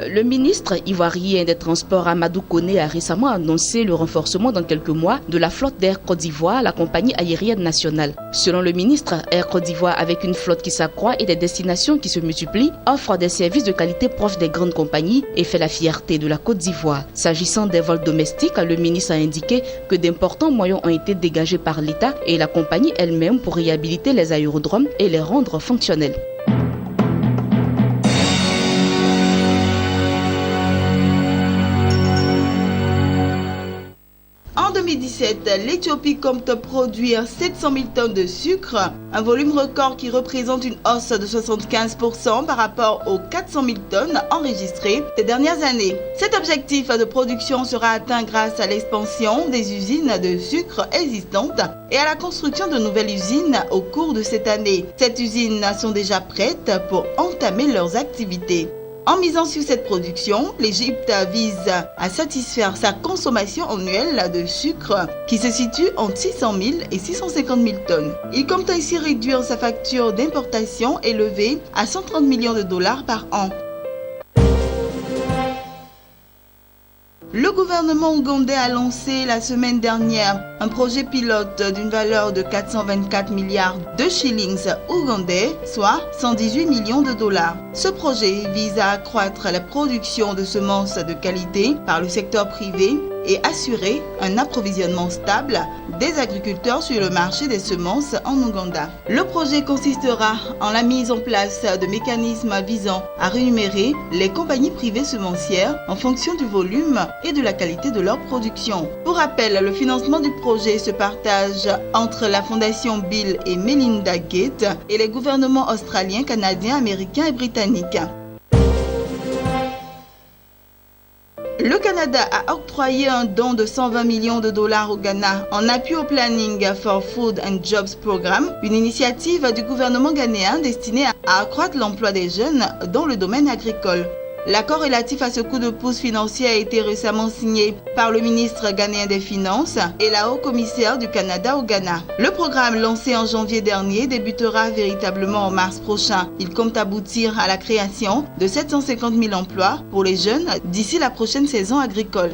Le ministre ivoirien des Transports Amadou Koné a récemment annoncé le renforcement dans quelques mois de la flotte d'Air Côte d'Ivoire, la compagnie aérienne nationale. Selon le ministre, Air Côte d'Ivoire, avec une flotte qui s'accroît et des destinations qui se multiplient, offre des services de qualité proches des grandes compagnies et fait la fierté de la Côte d'Ivoire. S'agissant des vols domestiques, le ministre a indiqué que d'importants moyens ont été dégagés par l'État et la compagnie elle-même pour réhabiliter les aérodromes et les rendre fonctionnels. En 2017, l'Éthiopie compte produire 700 000 tonnes de sucre, un volume record qui représente une hausse de 75% par rapport aux 400 000 tonnes enregistrées ces dernières années. Cet objectif de production sera atteint grâce à l'expansion des usines de sucre existantes et à la construction de nouvelles usines au cours de cette année. Ces usines sont déjà prêtes pour entamer leurs activités. En misant sur cette production, l'Égypte vise à satisfaire sa consommation annuelle de sucre qui se situe entre 600 000 et 650 000 tonnes. Il compte ainsi réduire sa facture d'importation élevée à 130 millions de dollars par an. Le gouvernement ougandais a lancé la semaine dernière un projet pilote d'une valeur de 424 milliards de shillings ougandais, soit 118 millions de dollars. Ce projet vise à accroître la production de semences de qualité par le secteur privé et assurer un approvisionnement stable des agriculteurs sur le marché des semences en Ouganda. Le projet consistera en la mise en place de mécanismes visant à rémunérer les compagnies privées semencières en fonction du volume et de la qualité de leur production. Pour rappel, le financement du projet se partage entre la fondation Bill et Melinda Gates et les gouvernements australiens, canadiens, américains et britanniques. Le Canada a octroyé un don de 120 millions de dollars au Ghana en appui au Planning for Food and Jobs Programme, une initiative du gouvernement ghanéen destinée à accroître l'emploi des jeunes dans le domaine agricole. L'accord relatif à ce coup de pouce financier a été récemment signé par le ministre ghanéen des Finances et la haut-commissaire du Canada au Ghana. Le programme lancé en janvier dernier débutera véritablement en mars prochain. Il compte aboutir à la création de 750 000 emplois pour les jeunes d'ici la prochaine saison agricole.